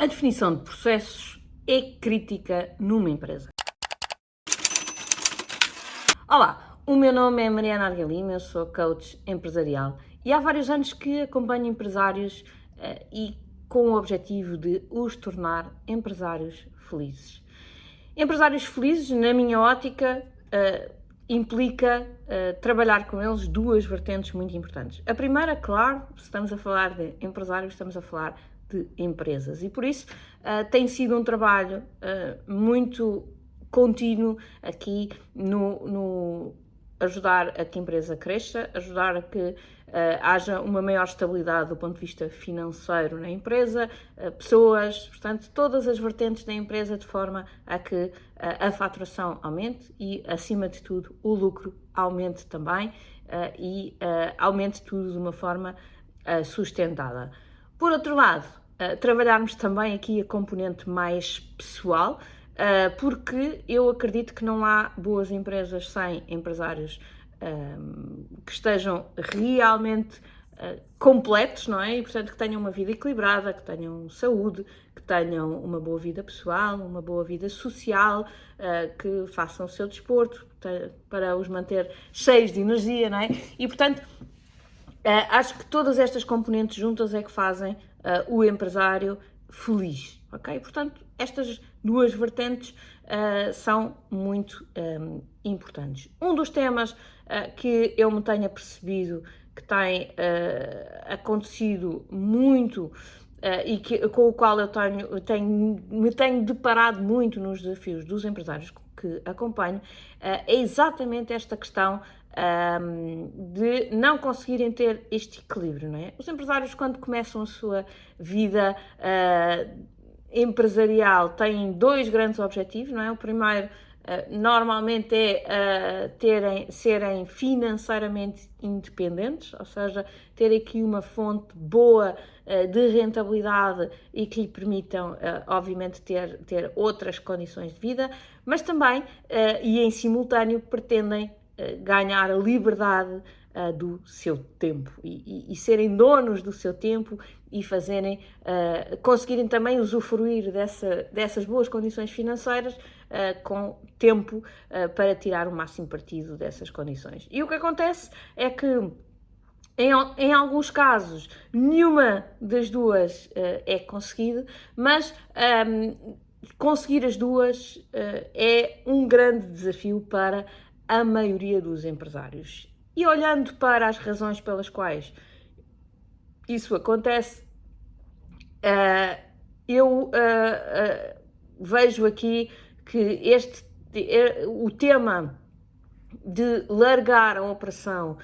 A definição de processos é crítica numa empresa. Olá, o meu nome é Mariana Argalima, eu sou coach empresarial e há vários anos que acompanho empresários e com o objetivo de os tornar empresários felizes. Empresários felizes, na minha ótica, implica trabalhar com eles duas vertentes muito importantes. A primeira, claro, se estamos a falar de empresários, estamos a falar de empresas e por isso tem sido um trabalho muito contínuo aqui no ajudar a que a empresa cresça, ajudar a que haja uma maior estabilidade do ponto de vista financeiro na empresa, pessoas, portanto, todas as vertentes da empresa de forma a que a faturação aumente e, acima de tudo, o lucro aumente também e aumente tudo de uma forma sustentada. Por outro lado, trabalharmos também aqui a componente mais pessoal, porque eu acredito que não há boas empresas sem empresários que estejam realmente completos, não é? E, portanto, que tenham uma vida equilibrada, que tenham saúde, que tenham uma boa vida pessoal, uma boa vida social, que façam o seu desporto para os manter cheios de energia, não é? E, portanto, acho que todas estas componentes juntas é que fazem o empresário feliz, ok? Portanto, estas duas vertentes são muito importantes. Um dos temas que eu me tenho apercebido que tem acontecido muito com o qual me tenho deparado muito nos desafios dos empresários que acompanho, é exatamente esta questão de não conseguirem ter este equilíbrio, não é? Os empresários, quando começam a sua vida empresarial, têm dois grandes objetivos, não é? O primeiro, normalmente, é serem financeiramente independentes, ou seja, ter aqui uma fonte boa de rentabilidade e que lhe permitam, obviamente, ter outras condições de vida, mas também, e em simultâneo, pretendem ganhar a liberdade do seu tempo e serem donos do seu tempo e conseguirem também usufruir dessas boas condições financeiras com tempo para tirar o máximo partido dessas condições. E o que acontece é que em alguns casos nenhuma das duas é conseguida, mas conseguir as duas é um grande desafio para a maioria dos empresários. E olhando para as razões pelas quais isso acontece, eu vejo aqui que o tema de largar a operação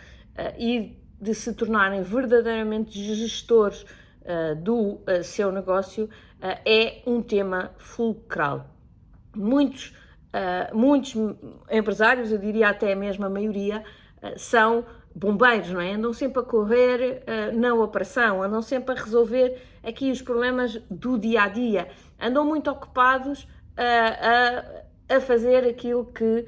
e de se tornarem verdadeiramente gestores do seu negócio é um tema fulcral. Muitos empresários, eu diria até mesmo a maioria, são bombeiros, não é? Andam sempre a correr na operação, andam sempre a resolver aqui os problemas do dia-a-dia, andam muito ocupados a fazer aquilo que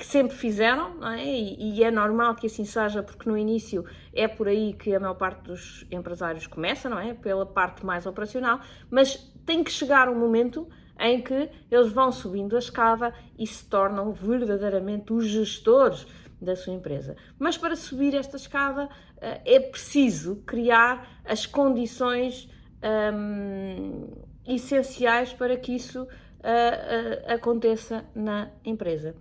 sempre fizeram, não é? E é normal que assim seja, porque no início é por aí que a maior parte dos empresários começa, não é? Pela parte mais operacional, mas tem que chegar um momento em que eles vão subindo a escada e se tornam verdadeiramente os gestores da sua empresa. Mas para subir esta escada é preciso criar as condições essenciais para que isso aconteça na empresa.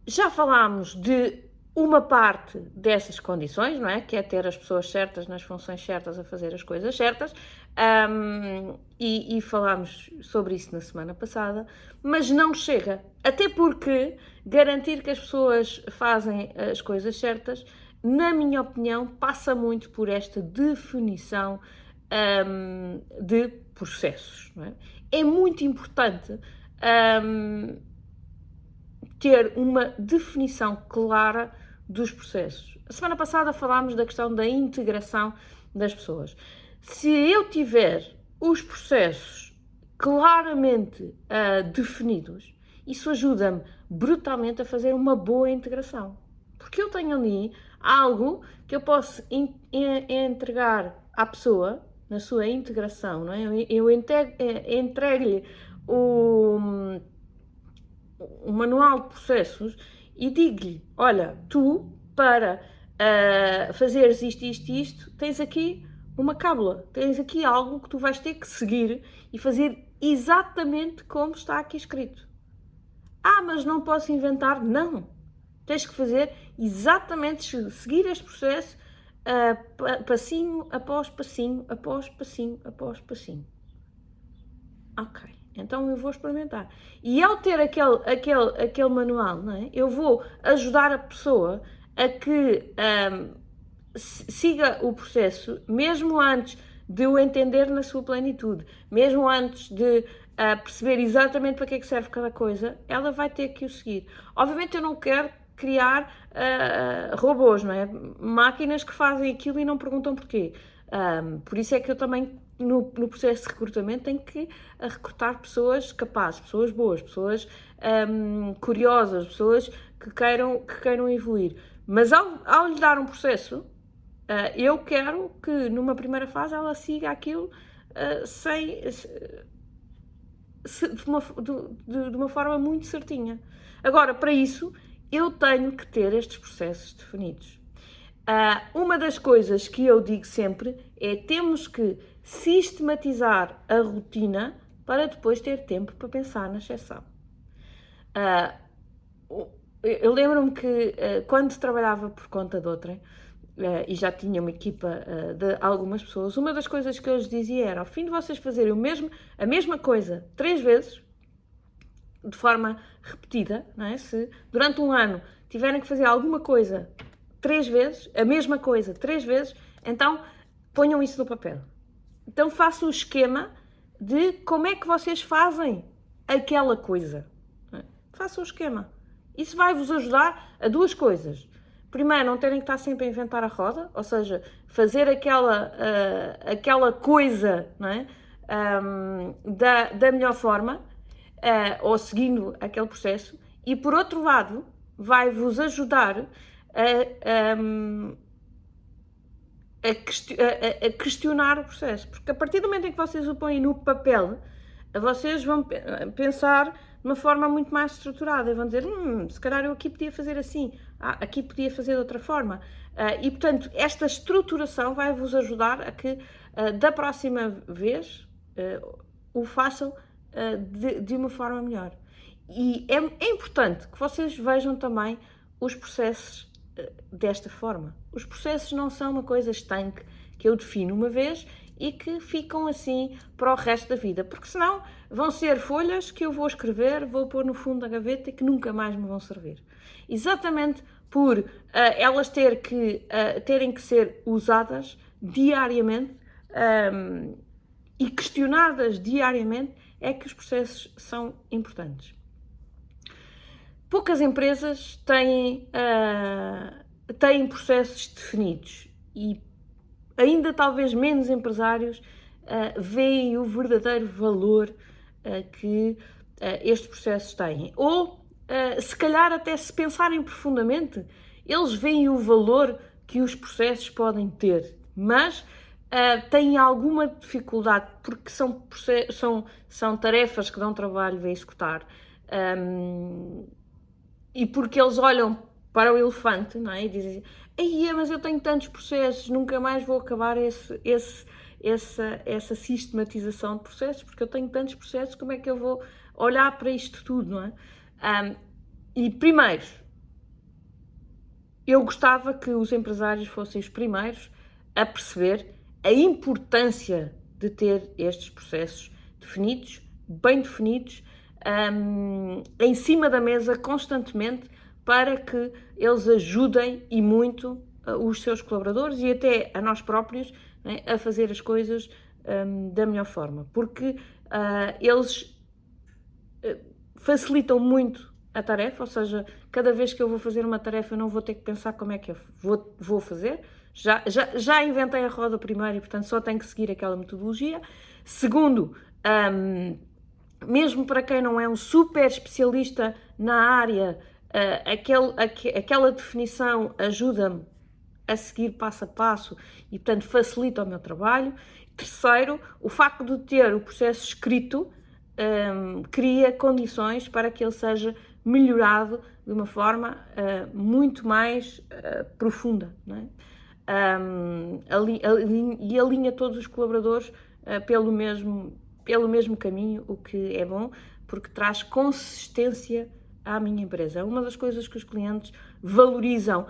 Já falámos de uma parte dessas condições, não é? Que é ter as pessoas certas nas funções certas a fazer as coisas certas, e falámos sobre isso na semana passada, mas não chega, até porque garantir que as pessoas fazem as coisas certas, na minha opinião, passa muito por esta definição de processos, não é? É muito importante ter uma definição clara dos processos. A semana passada falámos da questão da integração das pessoas. Se eu tiver os processos claramente definidos, isso ajuda-me brutalmente a fazer uma boa integração. Porque eu tenho ali algo que eu posso entregar à pessoa na sua integração, não é? Eu entrego-lhe o manual de processos e digo-lhe, olha, tu, para fazeres isto, tens aqui uma cábula, tens aqui algo que tu vais ter que seguir e fazer exatamente como está aqui escrito. Mas não posso inventar? Não. Tens que fazer exatamente, seguir este processo, passinho após passinho, após passinho, após passinho. Ok, então eu vou experimentar. E ao ter aquele manual, não é? Eu vou ajudar a pessoa a que siga o processo, mesmo antes de o entender na sua plenitude, mesmo antes de perceber exatamente para que é que serve cada coisa, ela vai ter que o seguir. Obviamente eu não quero criar robôs, não é? Máquinas que fazem aquilo e não perguntam porquê. Por isso é que eu também, no processo de recrutamento, tenho que recrutar pessoas capazes, pessoas boas, pessoas curiosas, pessoas que queiram evoluir. Mas ao lhe dar um processo, eu quero que numa primeira fase ela siga aquilo de uma forma muito certinha. Agora, para isso, eu tenho que ter estes processos definidos. Uma das coisas que eu digo sempre é temos que sistematizar a rotina para depois ter tempo para pensar na exceção. Eu lembro-me que quando trabalhava por conta de outrem, e já tinha uma equipa de algumas pessoas, uma das coisas que eu lhes dizia era, ao fim de vocês fazerem a mesma coisa 3 vezes, de forma repetida, não é? Se durante um ano tiverem que fazer alguma coisa 3 vezes, a mesma coisa 3 vezes, então ponham isso no papel. Então façam o esquema de como é que vocês fazem aquela coisa. Não é? Façam o esquema. Isso vai-vos ajudar a 2 coisas. Primeiro, não terem que estar sempre a inventar a roda, ou seja, fazer aquela coisa, não é? Da melhor forma, ou seguindo aquele processo. E por outro lado, vai-vos ajudar a questionar o processo. Porque a partir do momento em que vocês o põem no papel, vocês vão pensar de uma forma muito mais estruturada e vão dizer, se calhar eu aqui podia fazer assim, aqui podia fazer de outra forma. E, portanto, esta estruturação vai-vos ajudar a que, da próxima vez, o façam de uma forma melhor. E é importante que vocês vejam também os processos desta forma. Os processos não são uma coisa estanque que eu defino uma vez e que ficam assim para o resto da vida, porque senão vão ser folhas que eu vou escrever, vou pôr no fundo da gaveta e que nunca mais me vão servir. Exatamente por elas terem que ser usadas diariamente e questionadas diariamente, é que os processos são importantes. Poucas empresas têm processos definidos e ainda talvez menos empresários veem o verdadeiro valor que estes processos têm. Ou, se calhar, até se pensarem profundamente, eles veem o valor que os processos podem ter, mas têm alguma dificuldade porque são tarefas que dão trabalho a executar. E porque eles olham para o elefante, não é? E dizem, mas eu tenho tantos processos, nunca mais vou acabar essa sistematização de processos, porque eu tenho tantos processos, como é que eu vou olhar para isto tudo, não é? E primeiro, eu gostava que os empresários fossem os primeiros a perceber a importância de ter estes processos definidos, bem definidos, em cima da mesa constantemente, para que eles ajudem e muito os seus colaboradores e até a nós próprios, né, a fazer as coisas da melhor forma, porque eles facilitam muito a tarefa, ou seja, cada vez que eu vou fazer uma tarefa eu não vou ter que pensar como é que eu vou fazer, já inventei a roda primeiro e portanto só tenho que seguir aquela metodologia. Segundo, mesmo para quem não é um super especialista na área, aquela definição ajuda-me a seguir passo a passo e, portanto, facilita o meu trabalho. Terceiro, o facto de ter o processo escrito cria condições para que ele seja melhorado de uma forma muito mais profunda, não é? E alinha todos os colaboradores pelo mesmo caminho, o que é bom, porque traz consistência à minha empresa. Uma das coisas que os clientes valorizam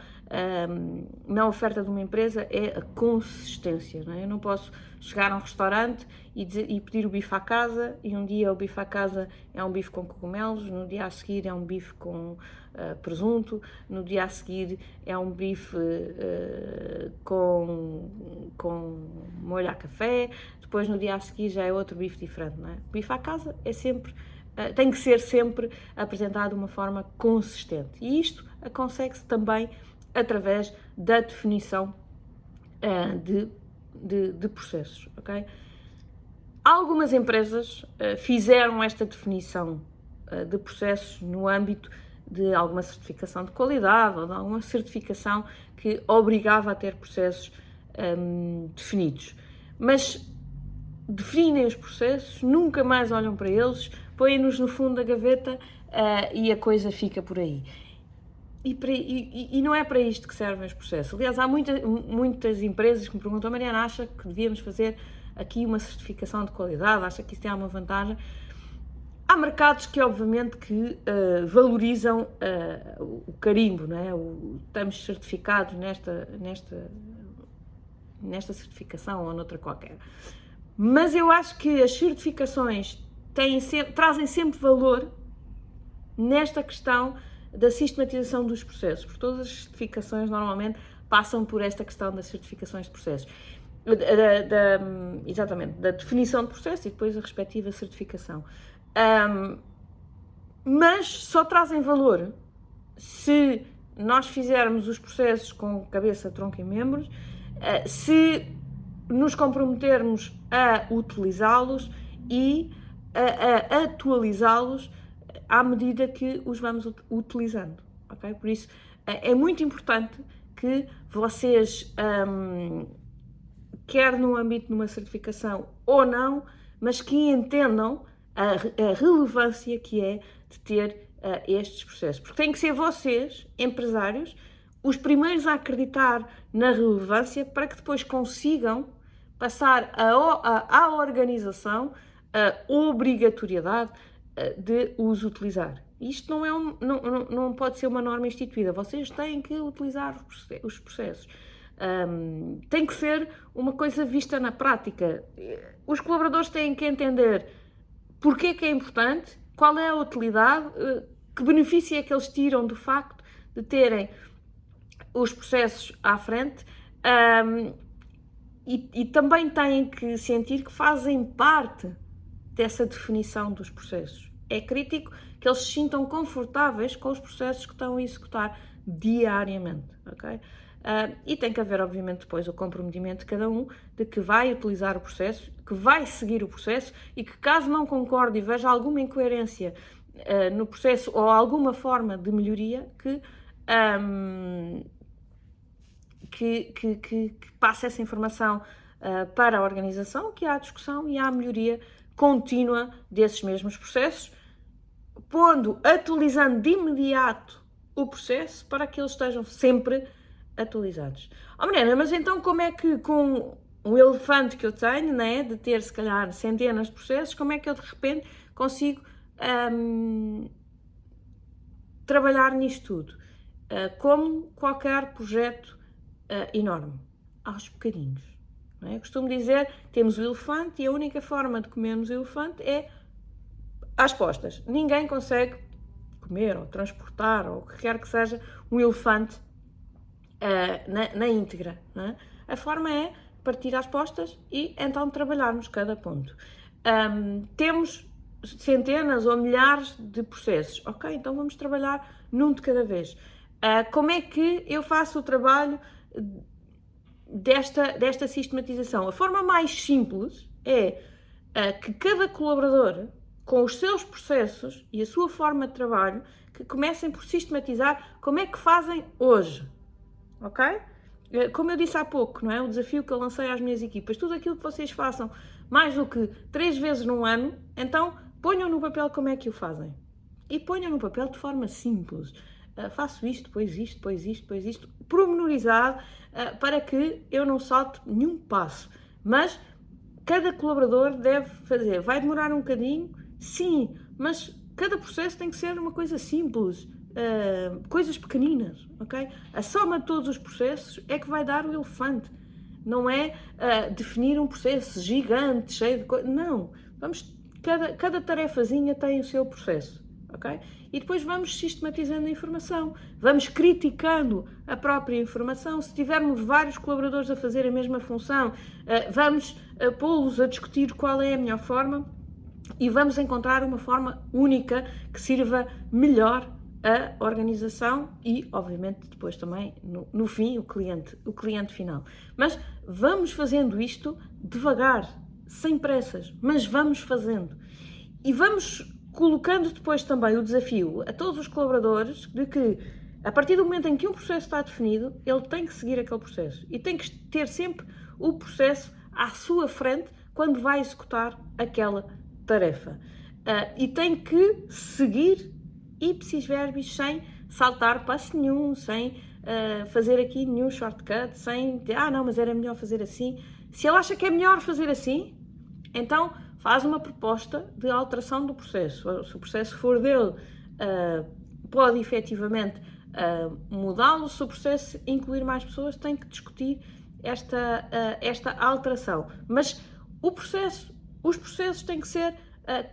na oferta de uma empresa é a consistência, não é? Eu não posso chegar a um restaurante e pedir o bife à casa, e um dia o bife à casa é um bife com cogumelos, no dia a seguir é um bife com presunto, no dia a seguir é um bife com molho a café, depois no dia a seguir já é outro bife diferente, não é? O bife à casa é sempre tem que ser sempre apresentado de uma forma consistente. E isto consegue-se também através da definição de processos, ok? Algumas empresas fizeram esta definição de processos no âmbito de alguma certificação de qualidade ou de alguma certificação que obrigava a ter processos definidos. Mas definem os processos, nunca mais olham para eles, põem-nos no fundo da gaveta e a coisa fica por aí. E não é para isto que servem os processos. Aliás, há muitas empresas que me perguntam: Mariana, acha que devíamos fazer aqui uma certificação de qualidade? Acha que isso tem alguma vantagem? Há mercados que, obviamente, que valorizam o carimbo, não é? Estamos certificados nesta certificação ou noutra qualquer. Mas eu acho que as certificações trazem sempre valor nesta questão da sistematização dos processos, porque todas as certificações normalmente passam por esta questão das certificações de processos, exatamente, da definição de processo e depois a respectiva certificação. Mas só trazem valor se nós fizermos os processos com cabeça, tronco e membros, se nos comprometermos a utilizá-los e a atualizá-los à medida que os vamos utilizando, ok? Por isso, é muito importante que vocês, quer no âmbito de uma certificação ou não, mas que entendam a relevância que é de ter estes processos. Porque têm que ser vocês, empresários, os primeiros a acreditar na relevância para que depois consigam passar à organização a obrigatoriedade de os utilizar. Isto não pode ser uma norma instituída. Vocês têm que utilizar os processos. Tem que ser uma coisa vista na prática. Os colaboradores têm que entender porque que é importante, qual é a utilidade, que benefício é que eles tiram do facto de terem os processos à frente, e também têm que sentir que fazem parte dessa definição dos processos. É crítico que eles se sintam confortáveis com os processos que estão a executar diariamente, ok? E tem que haver, obviamente, depois o comprometimento de cada um de que vai utilizar o processo, que vai seguir o processo e que, caso não concorde e veja alguma incoerência no processo ou alguma forma de melhoria, que passe essa informação para a organização, que há discussão e há melhoria contínua desses mesmos processos, atualizando de imediato o processo para que eles estejam sempre atualizados. Mariana, mas então como é que com um elefante que eu tenho, né, de ter se calhar centenas de processos, como é que eu de repente consigo trabalhar nisto tudo? Como qualquer projeto enorme, aos bocadinhos. Não é? Eu costumo dizer, temos o elefante e a única forma de comermos o elefante é às postas. Ninguém consegue comer ou transportar ou o que quer que seja um elefante na íntegra. Não é? A forma é partir às postas e então trabalharmos cada ponto. Temos centenas ou milhares de processos. Ok, então vamos trabalhar num de cada vez. Como é que eu faço o trabalho desta sistematização? A forma mais simples é que cada colaborador, com os seus processos e a sua forma de trabalho, que comecem por sistematizar como é que fazem hoje, ok? como eu disse há pouco, não é? O desafio que eu lancei às minhas equipas, tudo aquilo que vocês façam mais do que 3 vezes num ano, então ponham no papel como é que o fazem. E ponham no papel de forma simples. Faço isto, depois isto, depois isto, depois isto, pormenorizado, para que eu não salte nenhum passo. Mas cada colaborador deve fazer. Vai demorar um bocadinho? Sim, mas cada processo tem que ser uma coisa simples. Coisas pequeninas, ok? A soma de todos os processos é que vai dar o elefante. Não é definir um processo gigante, cheio de coisas. Não. Cada tarefazinha tem o seu processo, ok? E depois vamos sistematizando a informação. Vamos criticando a própria informação. Se tivermos vários colaboradores a fazer a mesma função, vamos pô-los a discutir qual é a melhor forma e vamos encontrar uma forma única que sirva melhor a organização e, obviamente, depois também, no fim, o cliente final. Mas vamos fazendo isto devagar, sem pressas, mas vamos fazendo. E vamos colocando depois também o desafio a todos os colaboradores de que, a partir do momento em que um processo está definido, ele tem que seguir aquele processo e tem que ter sempre o processo à sua frente quando vai executar aquela tarefa. E tem que seguir ipsis verbis, sem saltar passo nenhum, sem fazer aqui nenhum shortcut, sem não, mas era melhor fazer assim. Se ele acha que é melhor fazer assim, então faz uma proposta de alteração do processo. Se o processo for dele, pode efetivamente mudá-lo. Se o processo incluir mais pessoas, tem que discutir esta alteração. Mas os processos têm que ser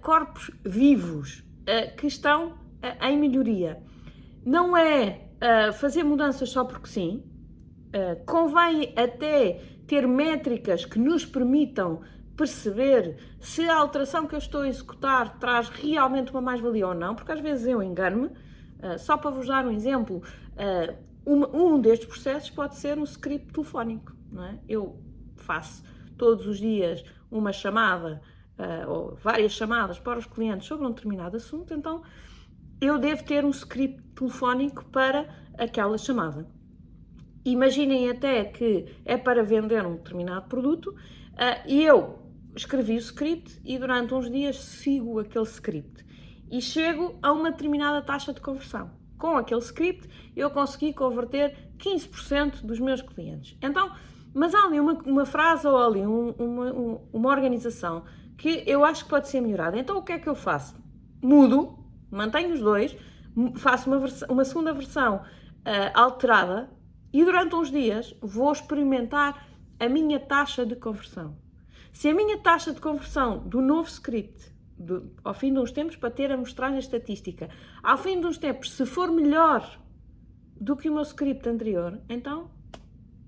corpos vivos, que estão em melhoria. Não é fazer mudanças só porque sim. Convém até ter métricas que nos permitam perceber se a alteração que eu estou a executar traz realmente uma mais-valia ou não, porque às vezes eu engano-me. Só para vos dar um exemplo, um destes processos pode ser um script telefónico, não é? Eu faço todos os dias uma chamada ou várias chamadas para os clientes sobre um determinado assunto, então eu devo ter um script telefónico para aquela chamada. Imaginem até que é para vender um determinado produto e eu escrevi o script e durante uns dias sigo aquele script e chego a uma determinada taxa de conversão. Com aquele script eu consegui converter 15% dos meus clientes. Então, mas há ali uma frase ou ali uma organização que eu acho que pode ser melhorada. Então o que é que eu faço? Mudo, mantenho os dois, faço uma segunda versão alterada e durante uns dias vou experimentar a minha taxa de conversão. Se a minha taxa de conversão do novo script, ao fim de uns tempos, para ter a mostragem estatística, ao fim de uns tempos, se for melhor do que o meu script anterior, então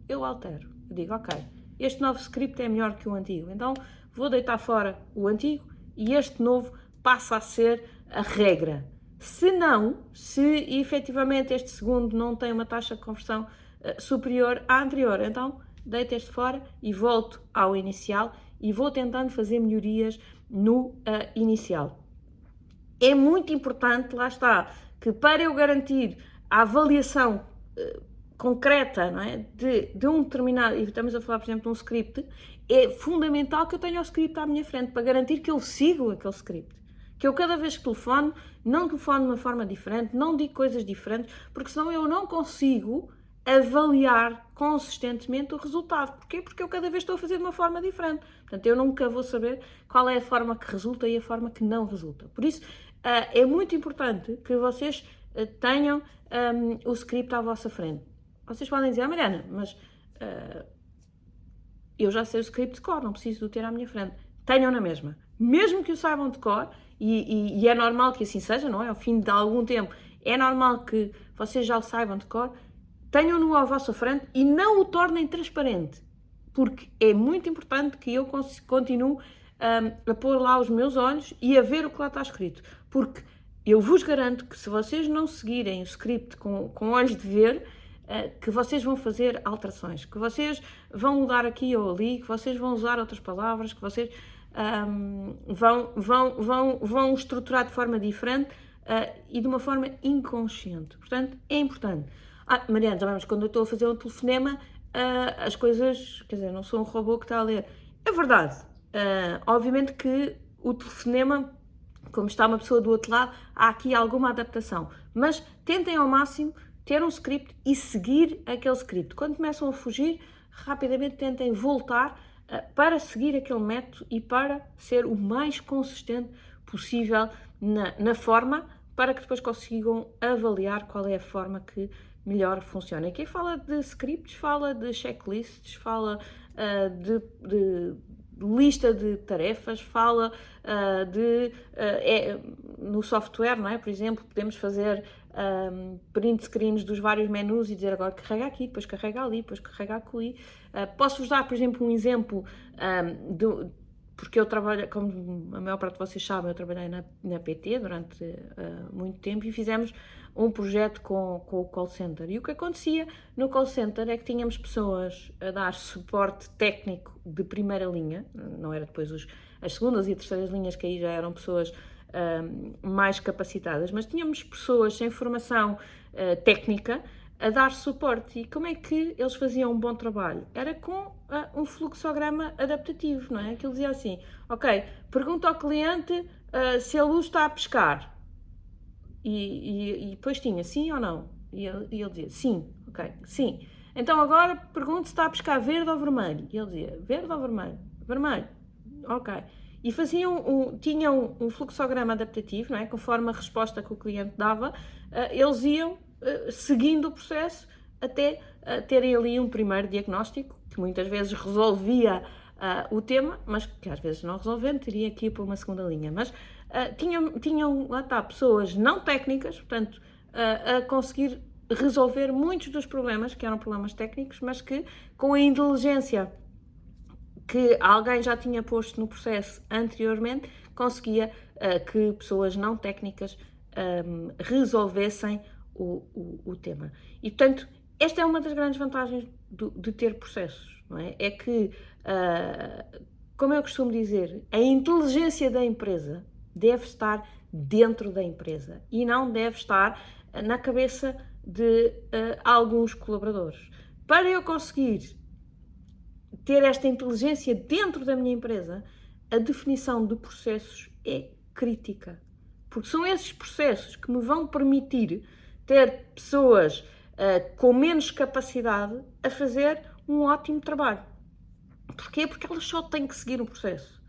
eu altero. Eu digo, ok, este novo script é melhor que o antigo, então vou deitar fora o antigo e este novo passa a ser a regra. Se não, se efetivamente este segundo não tem uma taxa de conversão superior à anterior, então deito este fora e volto ao inicial e vou tentando fazer melhorias no inicial. É muito importante, lá está, que para eu garantir a avaliação concreta, não é, de um determinado, e estamos a falar, por exemplo, de um script, é fundamental que eu tenha o script à minha frente para garantir que eu sigo aquele script. Que eu cada vez que telefono, não telefono de uma forma diferente, não digo coisas diferentes, porque senão eu não consigo avaliar consistentemente o resultado. Porquê? Porque eu cada vez estou a fazer de uma forma diferente. Portanto, eu nunca vou saber qual é a forma que resulta e a forma que não resulta. Por isso, é muito importante que vocês tenham o script à vossa frente. Vocês podem dizer, Mariana, mas eu já sei o script de cor, não preciso de o ter à minha frente. Tenham na mesma. Mesmo que o saibam de cor, e é normal que assim seja, não é? Ao fim de algum tempo, é normal que vocês já o saibam de cor, tenham-no à vossa frente e não o tornem transparente, porque é muito importante que eu continue a pôr lá os meus olhos e a ver o que lá está escrito, porque eu vos garanto que se vocês não seguirem o script com olhos de ver, que vocês vão fazer alterações, que vocês vão mudar aqui ou ali, que vocês vão usar outras palavras, que vocês vão estruturar de forma diferente e de uma forma inconsciente. Portanto, é importante. Mariana, mas quando eu estou a fazer um telefonema, as coisas, quer dizer, não sou um robô que está a ler. É verdade. Obviamente que o telefonema, como está uma pessoa do outro lado, há aqui alguma adaptação. Mas tentem ao máximo ter um script e seguir aquele script. Quando começam a fugir, rapidamente tentem voltar para seguir aquele método e para ser o mais consistente possível na forma, para que depois consigam avaliar qual é a forma que melhor funciona. E quem fala de scripts, fala de checklists, fala de lista de tarefas, fala no software, não é? Por exemplo, podemos fazer print screens dos vários menus e dizer agora carrega aqui, depois carrega ali, depois carrega aqui. Posso-vos dar, por exemplo, um exemplo porque eu trabalho, como a maior parte de vocês sabem, eu trabalhei na PT durante muito tempo e fizemos um projeto com o call center. E o que acontecia no call center é que tínhamos pessoas a dar suporte técnico de primeira linha, não era depois as segundas e terceiras linhas, que aí já eram pessoas mais capacitadas, mas tínhamos pessoas sem formação técnica a dar suporte. E como é que eles faziam um bom trabalho? Era com um fluxograma adaptativo, não é? Que ele dizia assim, ok, pergunta ao cliente se a luz está a piscar. E depois tinha sim ou não? E ele dizia sim, ok, sim. Então agora pergunto se está a piscar verde ou vermelho. E ele dizia verde ou vermelho? Vermelho, ok. E tinham um fluxograma adaptativo, não é? Conforme a resposta que o cliente dava, eles iam seguindo o processo até terem ali um primeiro diagnóstico, que muitas vezes resolvia o tema, mas que às vezes não resolvendo, teria que ir para uma segunda linha. Mas tinham lá está, pessoas não técnicas, portanto, a conseguir resolver muitos dos problemas, que eram problemas técnicos, mas que com a inteligência que alguém já tinha posto no processo anteriormente, conseguia que pessoas não técnicas resolvessem o tema. E, portanto, esta é uma das grandes vantagens de ter processos, não é? É que, como eu costumo dizer, a inteligência da empresa deve estar dentro da empresa e não deve estar na cabeça de alguns colaboradores. Para eu conseguir ter esta inteligência dentro da minha empresa, a definição de processos é crítica. Porque são esses processos que me vão permitir ter pessoas com menos capacidade a fazer um ótimo trabalho. Porquê? Porque elas só têm que seguir um processo.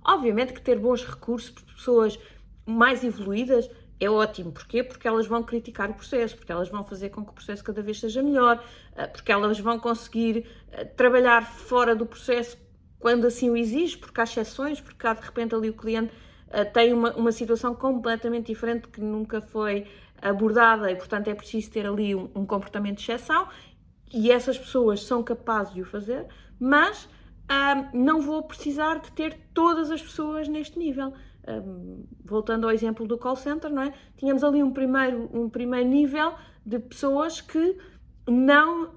Obviamente que ter bons recursos para pessoas mais evoluídas é ótimo. Porquê? Porque elas vão criticar o processo, porque elas vão fazer com que o processo cada vez seja melhor, porque elas vão conseguir trabalhar fora do processo quando assim o exige, porque há exceções, porque há de repente ali o cliente tem uma situação completamente diferente que nunca foi abordada e, portanto, é preciso ter ali um comportamento de exceção e essas pessoas são capazes de o fazer, mas não vou precisar de ter todas as pessoas neste nível. Voltando ao exemplo do call center, não é? Tínhamos ali um primeiro nível de pessoas que não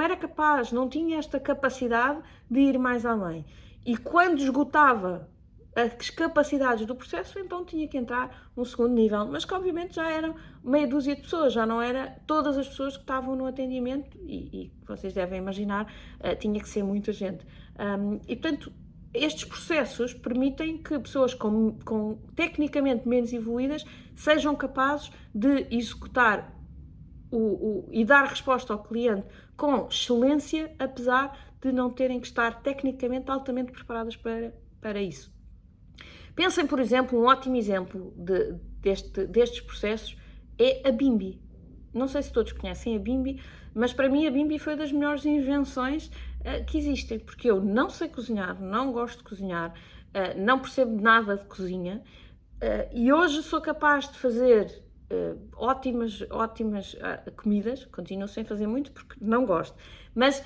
era capaz, não tinha esta capacidade de ir mais além. E quando esgotava as capacidades do processo, então tinha que entrar um segundo nível, mas que obviamente já eram meia dúzia de pessoas, já não era todas as pessoas que estavam no atendimento e vocês devem imaginar, tinha que ser muita gente. E portanto, estes processos permitem que pessoas com tecnicamente menos evoluídas sejam capazes de executar e dar resposta ao cliente com excelência, apesar de não terem que estar tecnicamente altamente preparadas para isso. Pensem, por exemplo, um ótimo exemplo destes processos é a Bimby. Não sei se todos conhecem a Bimby, mas para mim a Bimby foi das melhores invenções que existem, porque eu não sei cozinhar, não gosto de cozinhar, não percebo nada de cozinha e hoje sou capaz de fazer ótimas comidas, continuo sem fazer muito porque não gosto, mas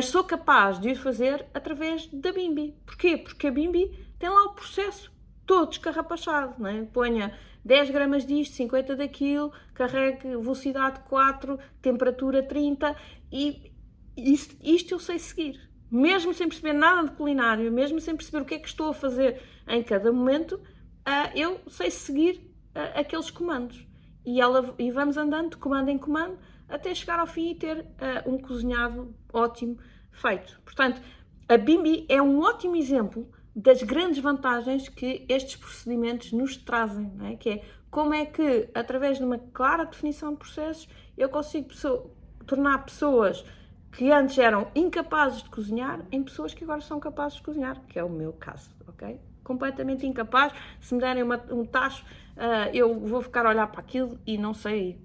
sou capaz de ir fazer através da Bimby. Porquê? Porque a Bimby tem lá o processo todo escarrapachado, não é? Ponha 10 gramas disto, 50 daquilo, carregue velocidade 4, temperatura 30 e isto eu sei seguir. Mesmo sem perceber nada de culinário, mesmo sem perceber o que é que estou a fazer em cada momento, eu sei seguir aqueles comandos. E vamos andando de comando em comando até chegar ao fim e ter um cozinhado ótimo feito. Portanto, a Bimby é um ótimo exemplo das grandes vantagens que estes procedimentos nos trazem, não é? Que é como é que, através de uma clara definição de processos, eu consigo tornar pessoas que antes eram incapazes de cozinhar em pessoas que agora são capazes de cozinhar, que é o meu caso, ok? Completamente incapaz. Se me derem um tacho, eu vou ficar a olhar para aquilo e não sei,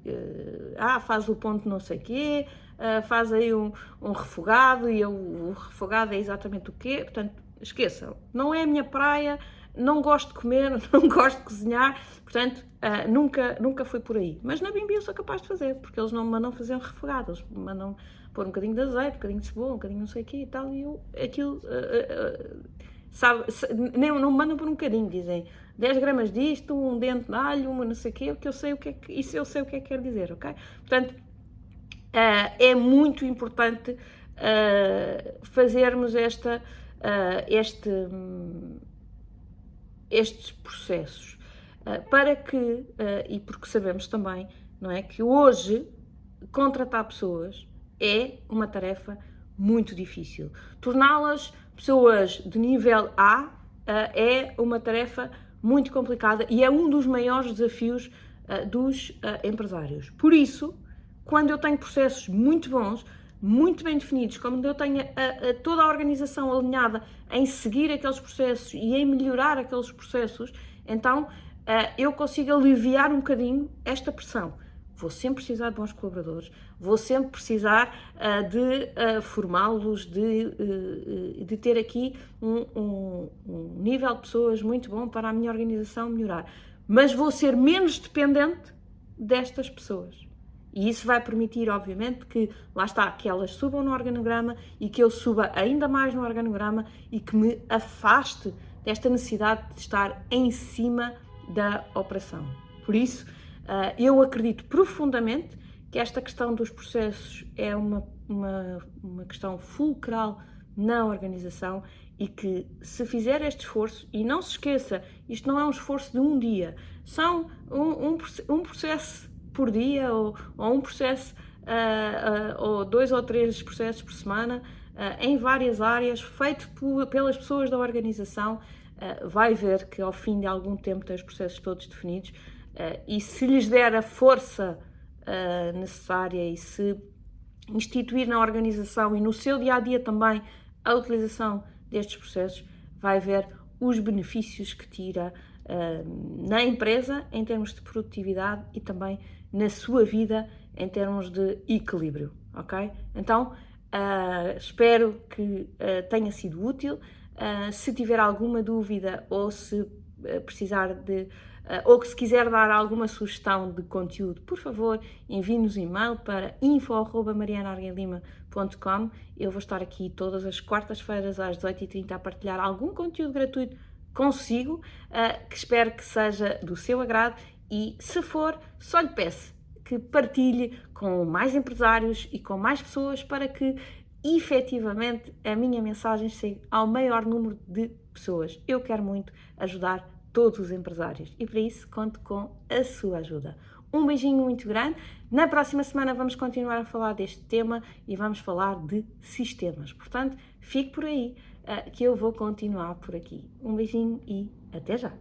faz o ponto não sei o quê, faz aí um refogado e o refogado é exatamente o quê, portanto, esqueçam, não é a minha praia, não gosto de comer, não gosto de cozinhar, portanto, nunca fui por aí. Mas na Bimby eu sou capaz de fazer, porque eles não me mandam fazer um refogado, eles me mandam pôr um bocadinho de azeite, um bocadinho de cebola, um bocadinho não sei o quê e tal, e eu, aquilo, nem não me mandam por um bocadinho, dizem 10 gramas disto, um dente de alho, uma não sei o quê, porque eu sei o que é que, isso eu sei o que é que quer dizer, ok? Portanto, é muito importante fazermos estes processos para que, e porque sabemos também, não é, que hoje contratar pessoas é uma tarefa muito difícil. Torná-las pessoas de nível A é uma tarefa muito complicada e é um dos maiores desafios dos empresários. Por isso, quando eu tenho processos muito bons, muito bem definidos, quando eu tenho toda a organização alinhada em seguir aqueles processos e em melhorar aqueles processos, então eu consigo aliviar um bocadinho esta pressão. Vou sempre precisar de bons colaboradores, vou sempre precisar de formá-los, de ter aqui um nível de pessoas muito bom para a minha organização melhorar. Mas vou ser menos dependente destas pessoas. E isso vai permitir, obviamente, que, lá está, que elas subam no organograma e que eu suba ainda mais no organograma e que me afaste desta necessidade de estar em cima da operação. Por isso, eu acredito profundamente que esta questão dos processos é uma questão fulcral na organização e que se fizer este esforço, e não se esqueça, isto não é um esforço de um dia, são um processo por dia ou um processo ou 2 ou 3 processos por semana em várias áreas, feito pelas pessoas da organização, vai ver que ao fim de algum tempo tem os processos todos definidos e se lhes der a força necessária e se instituir na organização e no seu dia-a-dia também a utilização destes processos, vai ver os benefícios que tira na empresa em termos de produtividade e também na sua vida em termos de equilíbrio, ok? Então, espero que tenha sido útil. Se tiver alguma dúvida ou se precisar de ou que se quiser dar alguma sugestão de conteúdo, por favor, envie-nos e-mail para info@marianaarguelima.com. Eu vou estar aqui todas as quartas-feiras às 18h30 a partilhar algum conteúdo gratuito consigo, que espero que seja do seu agrado e, se for, só lhe peço que partilhe com mais empresários e com mais pessoas para que efetivamente a minha mensagem chegue ao maior número de pessoas. Eu quero muito ajudar todos os empresários e para isso conto com a sua ajuda. Um beijinho muito grande. Na próxima semana vamos continuar a falar deste tema e vamos falar de sistemas. Portanto, fique por aí que eu vou continuar por aqui. Um beijinho e até já!